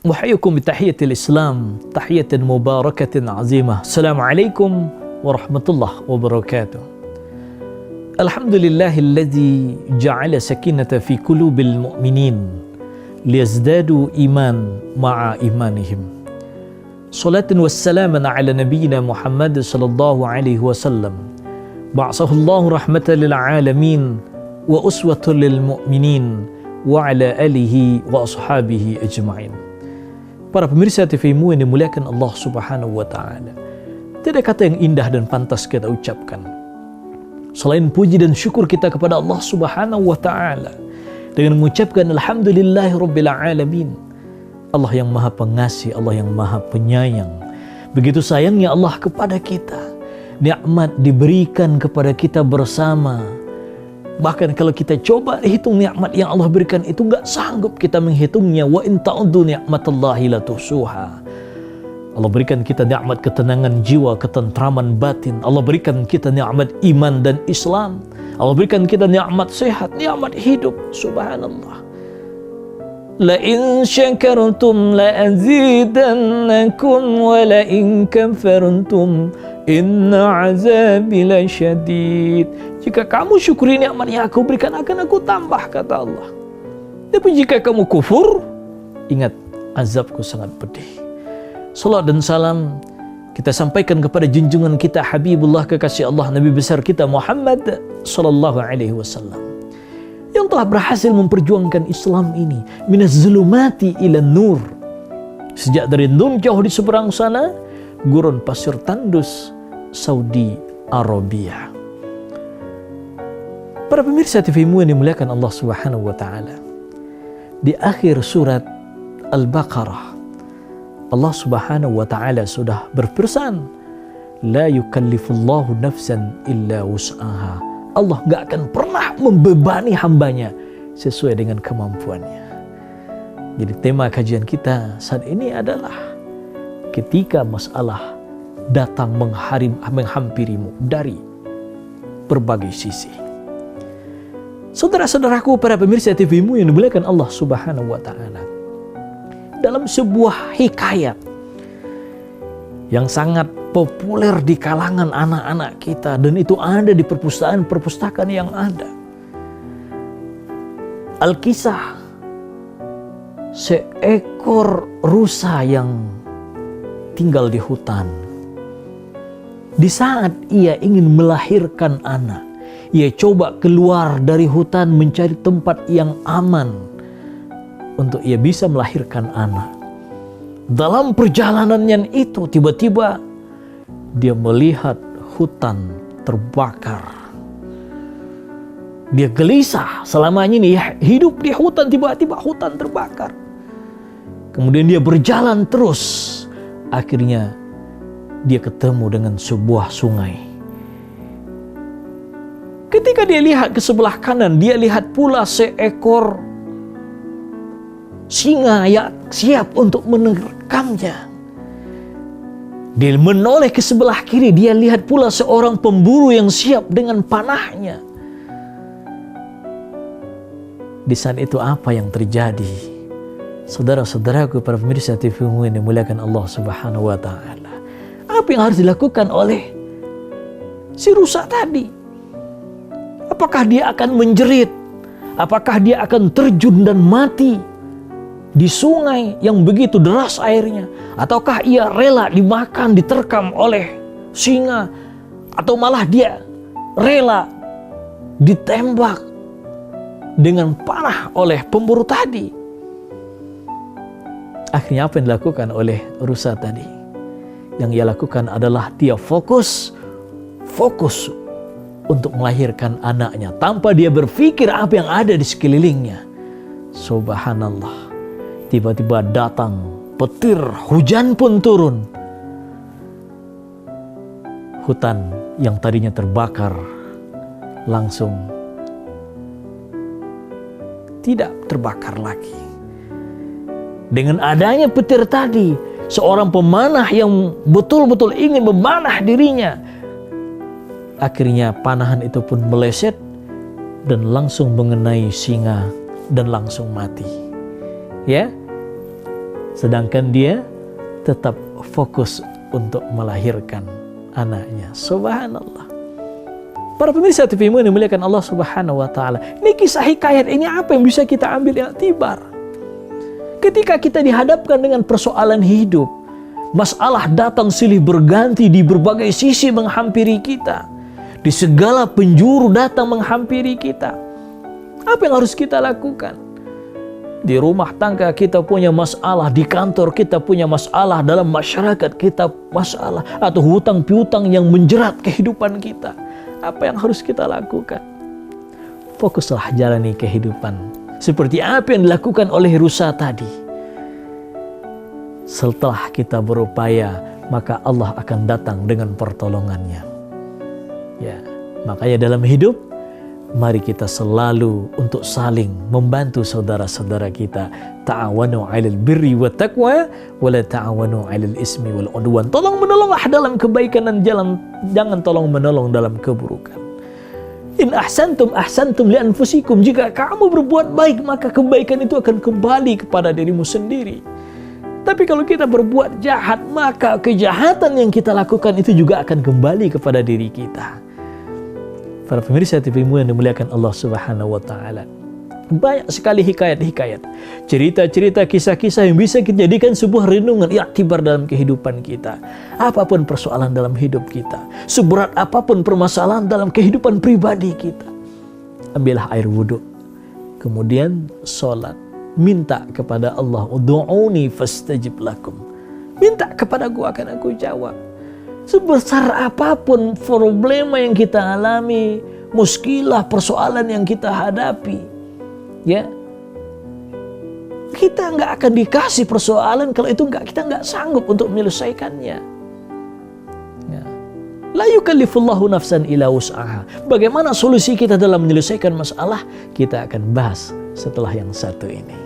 Wahayukum bitahiyatil Islam, tahiyatan mubarakatin azimah. Assalamualaikum warahmatullahi wabarakatuh. Alhamdulillahilladzi ja'ala sakinata fi qulubil mu'minin liyazdadu iman ma'a imanihim. Salatan wassalaman ala nabiyyina Muhammad sallallahu alaihi wasallam. Ba'asahullahu rahmatan lil alamin wa uswatan lil mu'minin wa ala alihi wa ashabihi ajma'in. Para pemirsa TV-Mu yang dimuliakan Allah Subhanahu wa Ta'ala, tidak kata yang indah dan pantas kita ucapkan selain puji dan syukur kita kepada Allah Subhanahu wa Ta'ala dengan mengucapkan alhamdulillahi rabbil alamin. Allah yang maha pengasih, Allah yang maha penyayang. Begitu sayangnya Allah kepada kita, nikmat diberikan kepada kita bersama. Bahkan kalau kita coba hitung nikmat yang Allah berikan itu nggak sanggup kita menghitungnya. Wa in ta'uddu ni'matallahi la tuhsuha. Allah berikan kita nikmat ketenangan jiwa, ketentraman batin. Allah berikan kita nikmat iman dan Islam. Allah berikan kita nikmat sehat, nikmat hidup. Subhanallah. La in syakartum la azidannakum wa la in kafartum inna azabi lasyadid. Jika kamu syukuri nikmat yang aku berikan, akan aku tambah, kata Allah. Tapi jika kamu kufur, ingat azabku sangat pedih. Salat dan salam kita sampaikan kepada junjungan kita Habibullah, kekasih Allah, Nabi besar kita Muhammad sallallahu alaihi wasallam, yang telah berhasil memperjuangkan Islam ini minaz zulumati ila nur. Sejak dari nun jauh di seberang sana, gurun pasir tandus Saudi Arabia. Para pemirsa TV-Mu yang dimuliakan Allah Subhanahu wa Ta'ala, di akhir surat Al-Baqarah Allah Subhanahu wa Ta'ala sudah berpesan, la yukallifullahu nafsan illa wus'aha. Allah gak akan pernah membebani hambanya sesuai dengan kemampuannya. Jadi tema kajian kita saat ini adalah ketika masalah datang menghampirimu dari berbagai sisi. Saudara-saudaraku, para pemirsa TV-Mu yang dimuliakan Allah Subhanahu wa Ta'ala, dalam sebuah hikayat yang sangat populer di kalangan anak-anak kita, dan itu ada di perpustakaan yang ada, Alkisah seekor rusa yang tinggal di hutan. Di saat ia ingin melahirkan anak, ia coba keluar dari hutan mencari tempat yang aman untuk ia bisa melahirkan anak. Dalam perjalanannya itu tiba-tiba dia melihat hutan terbakar. Dia gelisah, selamanya ini hidup di hutan, tiba-tiba hutan terbakar. Kemudian dia berjalan terus. Akhirnya dia ketemu dengan sebuah sungai. Ketika dia lihat ke sebelah kanan, dia lihat pula seekor singa yang siap untuk menerkamnya. Dia menoleh ke sebelah kiri, dia lihat pula seorang pemburu yang siap dengan panahnya. Di saat itu apa yang terjadi? Saudara-saudaraku, para pemirsa TV-Mu yang dimuliakan Allah Subhanahu wa Ta'ala, apa yang harus dilakukan oleh si rusa tadi? Apakah dia akan menjerit? Apakah dia akan terjun dan mati di sungai yang begitu deras airnya? Ataukah ia rela dimakan, diterkam oleh singa? Atau malah dia rela ditembak dengan panah oleh pemburu tadi? Akhirnya apa yang dilakukan oleh rusa tadi? Yang ia lakukan adalah dia fokus untuk melahirkan anaknya tanpa dia berpikir apa yang ada di sekelilingnya. Subhanallah. Tiba-tiba datang petir, hujan pun turun. Hutan yang tadinya terbakar langsung tidak terbakar lagi. Dengan adanya petir tadi, seorang pemanah yang betul-betul ingin memanah dirinya, akhirnya panahan itu pun meleset dan langsung mengenai singa dan langsung mati. Ya, sedangkan dia tetap fokus untuk melahirkan anaknya. Subhanallah. Para pemirsa TV yang dimuliakan Allah Subhanahu wa taala. Ini kisah hikayat ini apa yang bisa kita ambil iktibar? Ketika kita dihadapkan dengan persoalan hidup, masalah datang silih berganti di berbagai sisi menghampiri kita. Di segala penjuru datang menghampiri kita. Apa yang harus kita lakukan? Di rumah tangga kita punya masalah, di kantor kita punya masalah, dalam masyarakat kita masalah, atau hutang piutang yang menjerat kehidupan kita. Apa yang harus kita lakukan? Fokuslah jalani kehidupan seperti apa yang dilakukan oleh rusa tadi. Setelah kita berupaya, maka Allah akan datang dengan pertolongannya. Ya, makanya dalam hidup, mari kita selalu untuk saling membantu saudara-saudara kita. Ta'awanu 'alal birri wat taqwa wa la ta'awanu 'alal ismi wal 'udwan. Tolong menolonglah dalam kebaikan dan jangan tolong menolong dalam keburukan. In ahsantum ahsantum li anfusikum. Jika kamu berbuat baik, maka kebaikan itu akan kembali kepada dirimu sendiri. Tapi kalau kita berbuat jahat, maka kejahatan yang kita lakukan itu juga akan kembali kepada diri kita. Para pemirsa TV yang dimuliakan Allah Subhanahu wa taala. Banyak sekali hikayat-hikayat, cerita-cerita, kisah-kisah yang bisa kita jadikan sebuah renungan, iktibar dalam kehidupan kita. Apapun persoalan dalam hidup kita, seberat apapun permasalahan dalam kehidupan pribadi kita, ambillah air wudhu, kemudian sholat, minta kepada Allah, ud'uni fastajib lakum. Minta kepada aku akan aku jawab. Sebesar apapun problema yang kita alami, muskilah, persoalan yang kita hadapi, ya, kita nggak akan dikasih persoalan kalau itu kita nggak sanggup untuk menyelesaikannya. Ya. La yukallifullahu nafsan illa wus'aha. Bagaimana solusi kita dalam menyelesaikan masalah? Kita akan bahas setelah yang satu ini.